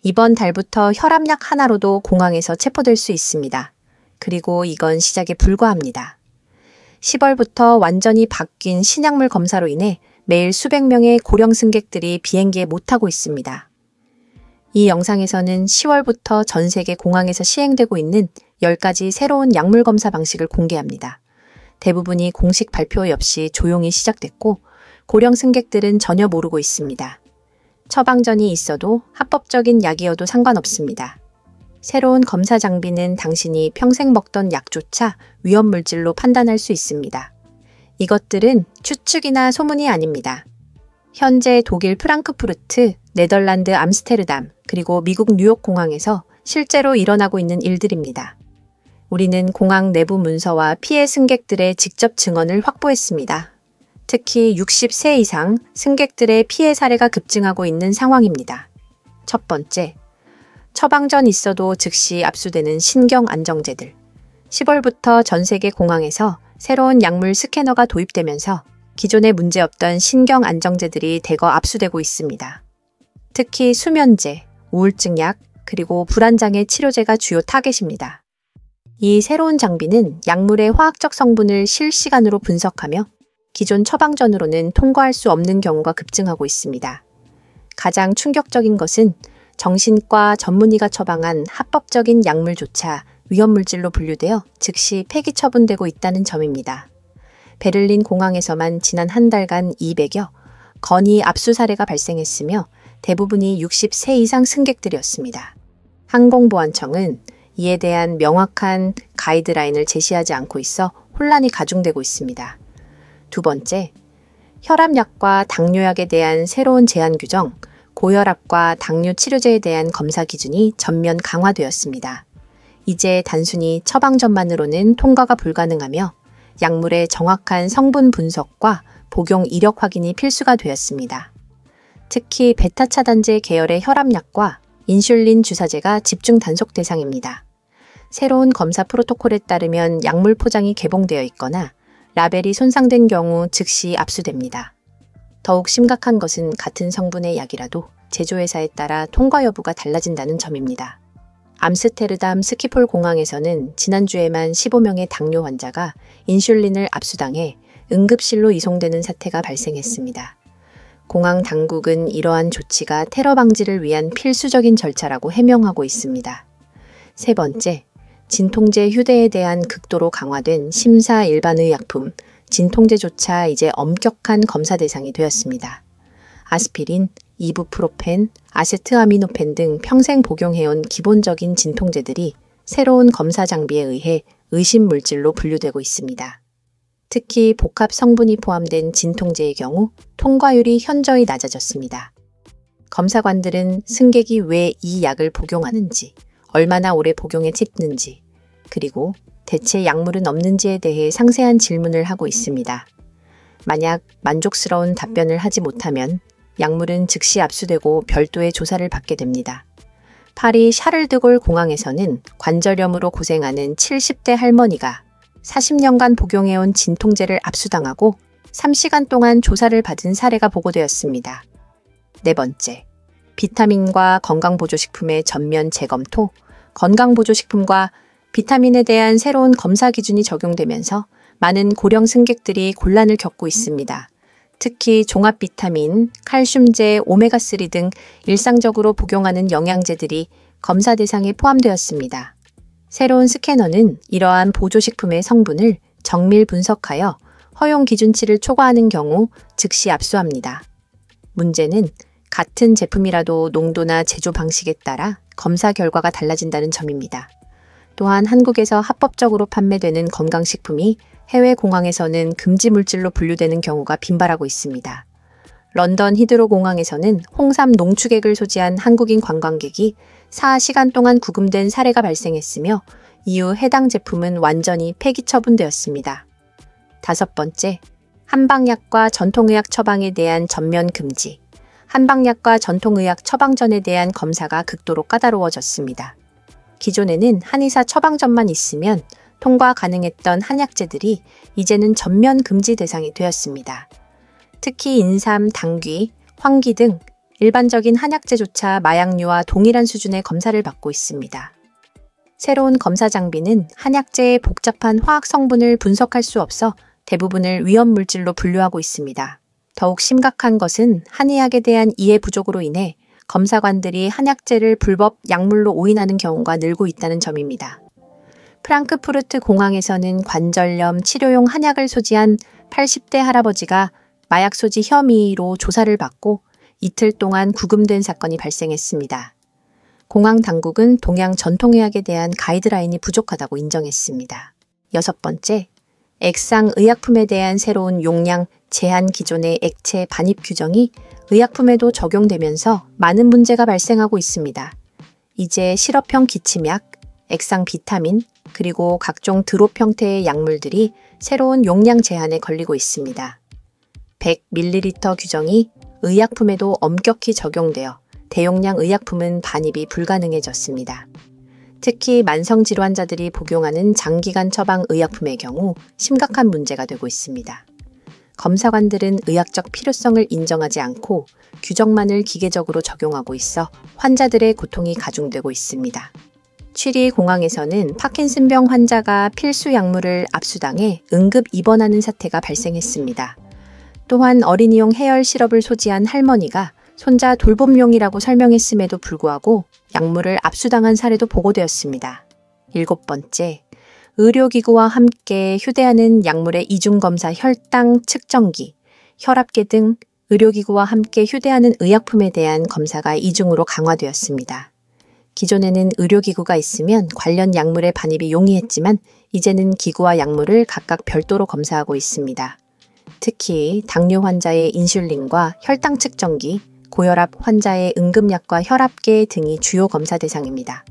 이번 달부터 혈압약 하나로도 공항에서 체포될 수 있습니다. 그리고 이건 시작에 불과합니다. 10월부터 완전히 바뀐 신약물 검사로 인해 매일 수백 명의 고령 승객들이 비행기에 못 타고 있습니다. 이 영상에서는 10월부터 전 세계 공항에서 시행되고 있는 10가지 새로운 약물 검사 방식을 공개합니다. 대부분이 공식 발표 없이 조용히 시작됐고 고령 승객들은 전혀 모르고 있습니다. 처방전이 있어도 합법적인 약이어도 상관없습니다. 새로운 검사 장비는 당신이 평생 먹던 약조차 위험물질로 판단할 수 있습니다. 이것들은 추측이나 소문이 아닙니다. 현재 독일 프랑크푸르트, 네덜란드 암스테르담, 그리고 미국 뉴욕 공항에서 실제로 일어나고 있는 일들입니다. 우리는 공항 내부 문서와 피해 승객들의 직접 증언을 확보했습니다. 특히 60세 이상 승객들의 피해 사례가 급증하고 있는 상황입니다. 첫 번째, 처방전 있어도 즉시 압수되는 신경 안정제들. 10월부터 전 세계 공항에서 새로운 약물 스캐너가 도입되면서 기존에 문제없던 신경 안정제들이 대거 압수되고 있습니다. 특히 수면제, 우울증약, 그리고 불안장애 치료제가 주요 타겟입니다. 이 새로운 장비는 약물의 화학적 성분을 실시간으로 분석하며 기존 처방전으로는 통과할 수 없는 경우가 급증하고 있습니다. 가장 충격적인 것은 정신과 전문의가 처방한 합법적인 약물조차 위험물질로 분류되어 즉시 폐기 처분되고 있다는 점입니다. 베를린 공항에서만 지난 한 달간 200여 건의 압수 사례가 발생했으며 대부분이 60세 이상 승객들이었습니다. 항공보안청은 이에 대한 명확한 가이드라인을 제시하지 않고 있어 혼란이 가중되고 있습니다. 두 번째, 혈압약과 당뇨약에 대한 새로운 제한 규정, 고혈압과 당뇨 치료제에 대한 검사 기준이 전면 강화되었습니다. 이제 단순히 처방전만으로는 통과가 불가능하며 약물의 정확한 성분 분석과 복용 이력 확인이 필수가 되었습니다. 특히 베타 차단제 계열의 혈압약과 인슐린 주사제가 집중 단속 대상입니다. 새로운 검사 프로토콜에 따르면 약물 포장이 개봉되어 있거나 라벨이 손상된 경우 즉시 압수됩니다. 더욱 심각한 것은 같은 성분의 약이라도 제조회사에 따라 통과 여부가 달라진다는 점입니다. 암스테르담 스키폴 공항에서는 지난주에만 15명의 당뇨 환자가 인슐린을 압수당해 응급실로 이송되는 사태가 발생했습니다. 공항 당국은 이러한 조치가 테러 방지를 위한 필수적인 절차라고 해명하고 있습니다. 세 번째, 진통제 휴대에 대한 극도로 강화된 심사 일반의약품, 진통제조차 이제 엄격한 검사 대상이 되었습니다. 아스피린, 이부프로펜, 아세트아미노펜 등 평생 복용해온 기본적인 진통제들이 새로운 검사 장비에 의해 의심 물질로 분류되고 있습니다. 특히 복합 성분이 포함된 진통제의 경우 통과율이 현저히 낮아졌습니다. 검사관들은 승객이 왜 이 약을 복용하는지, 얼마나 오래 복용에 찝는지, 그리고 대체 약물은 없는지에 대해 상세한 질문을 하고 있습니다. 만약 만족스러운 답변을 하지 못하면 약물은 즉시 압수되고 별도의 조사를 받게 됩니다. 파리 샤를드골 공항에서는 관절염으로 고생하는 70대 할머니가 40년간 복용해온 진통제를 압수당하고 3시간 동안 조사를 받은 사례가 보고되었습니다. 네 번째, 비타민과 건강보조식품의 전면 재검토, 건강보조식품과 비타민에 대한 새로운 검사 기준이 적용되면서 많은 고령 승객들이 곤란을 겪고 있습니다. 특히 종합 비타민, 칼슘제, 오메가3 등 일상적으로 복용하는 영양제들이 검사 대상에 포함되었습니다. 새로운 스캐너는 이러한 보조식품의 성분을 정밀 분석하여 허용 기준치를 초과하는 경우 즉시 압수합니다. 문제는 같은 제품이라도 농도나 제조 방식에 따라 검사 결과가 달라진다는 점입니다. 또한 한국에서 합법적으로 판매되는 건강식품이 해외 공항에서는 금지 물질로 분류되는 경우가 빈발하고 있습니다. 런던 히드로 공항에서는 홍삼 농축액을 소지한 한국인 관광객이 4시간 동안 구금된 사례가 발생했으며 이후 해당 제품은 완전히 폐기 처분되었습니다. 다섯 번째, 한방약과 전통의학 처방에 대한 전면 금지. 한방약과 전통의학 처방전에 대한 검사가 극도로 까다로워졌습니다. 기존에는 한의사 처방전만 있으면 통과 가능했던 한약재들이 이제는 전면 금지 대상이 되었습니다. 특히 인삼, 당귀, 황기 등 일반적인 한약재조차 마약류와 동일한 수준의 검사를 받고 있습니다. 새로운 검사 장비는 한약재의 복잡한 화학 성분을 분석할 수 없어 대부분을 위험물질로 분류하고 있습니다. 더욱 심각한 것은 한의학에 대한 이해 부족으로 인해 검사관들이 한약재를 불법 약물로 오인하는 경우가 늘고 있다는 점입니다. 프랑크푸르트 공항에서는 관절염 치료용 한약을 소지한 80대 할아버지가 마약 소지 혐의로 조사를 받고 이틀 동안 구금된 사건이 발생했습니다. 공항 당국은 동양 전통의학에 대한 가이드라인이 부족하다고 인정했습니다. 6번째, 액상 의약품에 대한 새로운 용량 제한 기존의 액체 반입 규정이 의약품에도 적용되면서 많은 문제가 발생하고 있습니다. 이제 시럽형 기침약, 액상 비타민, 그리고 각종 드롭 형태의 약물들이 새로운 용량 제한에 걸리고 있습니다. 100ml 규정이 의약품에도 엄격히 적용되어 대용량 의약품은 반입이 불가능해졌습니다. 특히 만성질환 환자들이 복용하는 장기간 처방 의약품의 경우 심각한 문제가 되고 있습니다. 검사관들은 의학적 필요성을 인정하지 않고 규정만을 기계적으로 적용하고 있어 환자들의 고통이 가중되고 있습니다. 취리 공항에서는 파킨슨병 환자가 필수 약물을 압수당해 응급 입원하는 사태가 발생했습니다. 또한 어린이용 해열 시럽을 소지한 할머니가 손자 돌봄용이라고 설명했음에도 불구하고 약물을 압수당한 사례도 보고되었습니다. 7번째, 의료기구와 함께 휴대하는 약물의 이중검사 혈당 측정기, 혈압계 등 의료기구와 함께 휴대하는 의약품에 대한 검사가 이중으로 강화되었습니다. 기존에는 의료기구가 있으면 관련 약물의 반입이 용이했지만 이제는 기구와 약물을 각각 별도로 검사하고 있습니다. 특히 당뇨 환자의 인슐린과 혈당 측정기, 고혈압 환자의 응급약과 혈압계 등이 주요 검사 대상입니다.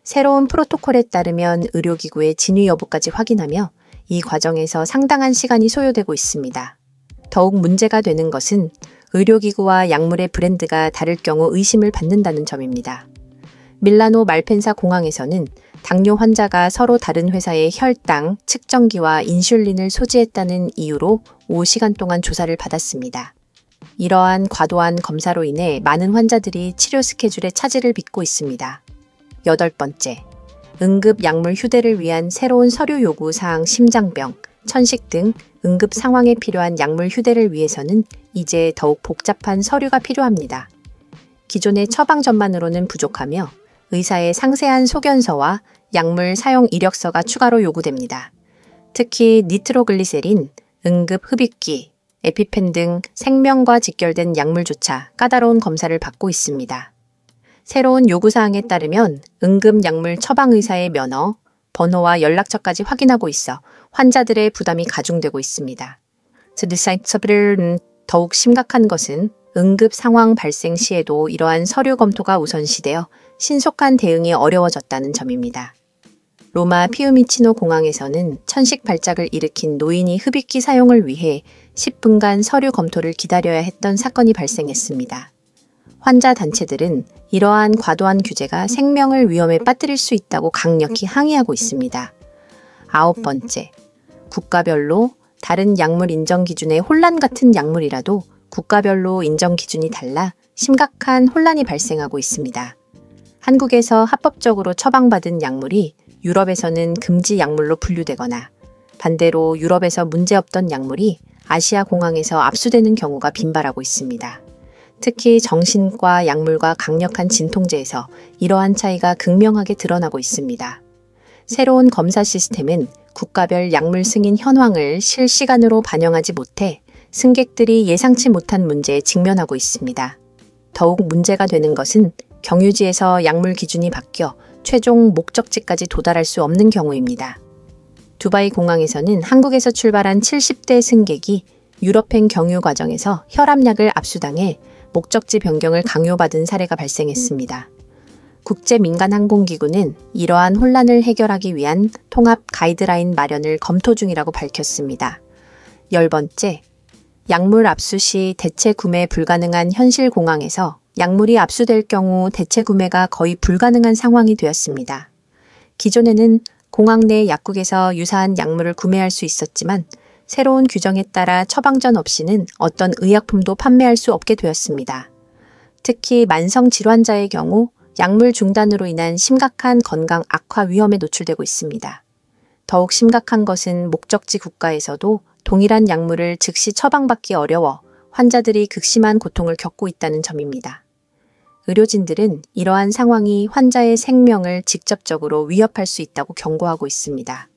새로운 프로토콜에 따르면 의료기구의 진위 여부까지 확인하며 이 과정에서 상당한 시간이 소요되고 있습니다. 더욱 문제가 되는 것은 의료기구와 약물의 브랜드가 다를 경우 의심을 받는다는 점입니다. 밀라노 말펜사 공항에서는 당뇨 환자가 서로 다른 회사의 혈당, 측정기와 인슐린을 소지했다는 이유로 5시간 동안 조사를 받았습니다. 이러한 과도한 검사로 인해 많은 환자들이 치료 스케줄에 차질을 빚고 있습니다. 8번째, 응급 약물 휴대를 위한 새로운 서류 요구 사항 심장병, 천식 등 응급 상황에 필요한 약물 휴대를 위해서는 이제 더욱 복잡한 서류가 필요합니다. 기존의 처방전만으로는 부족하며 의사의 상세한 소견서와 약물 사용 이력서가 추가로 요구됩니다. 특히 니트로글리세린, 응급 흡입기, 에피펜 등 생명과 직결된 약물조차 까다로운 검사를 받고 있습니다. 새로운 요구사항에 따르면 응급 약물 처방의사의 면허, 번호와 연락처까지 확인하고 있어 환자들의 부담이 가중되고 있습니다. 더욱 심각한 것은 응급 상황 발생 시에도 이러한 서류 검토가 우선시되어 신속한 대응이 어려워졌다는 점입니다. 로마 피우미치노 공항에서는 천식 발작을 일으킨 노인이 흡입기 사용을 위해 10분간 서류 검토를 기다려야 했던 사건이 발생했습니다. 환자 단체들은 이러한 과도한 규제가 생명을 위험에 빠뜨릴 수 있다고 강력히 항의하고 있습니다. 9번째, 국가별로 다른 약물 인정 기준의 혼란 같은 약물이라도 국가별로 인정 기준이 달라 심각한 혼란이 발생하고 있습니다. 한국에서 합법적으로 처방받은 약물이 유럽에서는 금지 약물로 분류되거나 반대로 유럽에서 문제없던 약물이 아시아 공항에서 압수되는 경우가 빈발하고 있습니다. 특히 정신과 약물과 강력한 진통제에서 이러한 차이가 극명하게 드러나고 있습니다. 새로운 검사 시스템은 국가별 약물 승인 현황을 실시간으로 반영하지 못해 승객들이 예상치 못한 문제에 직면하고 있습니다. 더욱 문제가 되는 것은 경유지에서 약물 기준이 바뀌어 최종 목적지까지 도달할 수 없는 경우입니다. 두바이 공항에서는 한국에서 출발한 70대 승객이 유럽행 경유 과정에서 혈압약을 압수당해 목적지 변경을 강요받은 사례가 발생했습니다. 국제민간항공기구는 이러한 혼란을 해결하기 위한 통합 가이드라인 마련을 검토 중이라고 밝혔습니다. 10번째, 약물 압수 시 대체 구매 불가능한 현실 공항에서 약물이 압수될 경우 대체 구매가 거의 불가능한 상황이 되었습니다. 기존에는 공항 내 약국에서 유사한 약물을 구매할 수 있었지만 새로운 규정에 따라 처방전 없이는 어떤 의약품도 판매할 수 없게 되었습니다. 특히 만성 질환자의 경우 약물 중단으로 인한 심각한 건강 악화 위험에 노출되고 있습니다. 더욱 심각한 것은 목적지 국가에서도 동일한 약물을 즉시 처방받기 어려워 환자들이 극심한 고통을 겪고 있다는 점입니다. 의료진들은 이러한 상황이 환자의 생명을 직접적으로 위협할 수 있다고 경고하고 있습니다.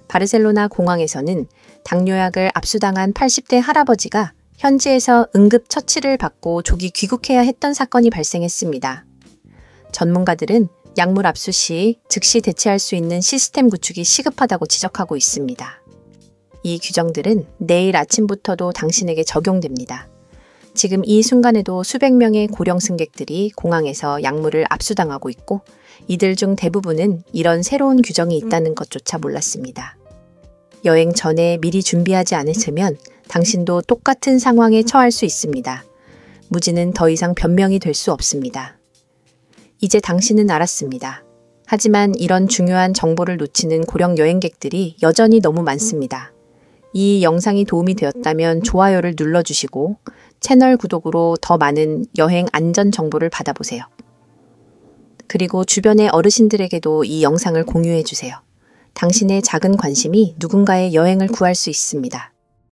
바르셀로나 공항에서는 당뇨약을 압수당한 80대 할아버지가 현지에서 응급 처치를 받고 조기 귀국해야 했던 사건이 발생했습니다. 전문가들은 약물 압수 시 즉시 대체할 수 있는 시스템 구축이 시급하다고 지적하고 있습니다. 이 규정들은 내일 아침부터도 당신에게 적용됩니다. 지금 이 순간에도 수백 명의 고령 승객들이 공항에서 약물을 압수당하고 있고 이들 중 대부분은 이런 새로운 규정이 있다는 것조차 몰랐습니다. 여행 전에 미리 준비하지 않으시면 당신도 똑같은 상황에 처할 수 있습니다. 무지는 더 이상 변명이 될 수 없습니다. 이제 당신은 알았습니다. 하지만 이런 중요한 정보를 놓치는 고령 여행객들이 여전히 너무 많습니다. 이 영상이 도움이 되었다면 좋아요를 눌러주시고 채널 구독으로 더 많은 여행 안전 정보를 받아보세요. 그리고 주변의 어르신들에게도 이 영상을 공유해주세요. 당신의 작은 관심이 누군가의 여행을 구할 수 있습니다.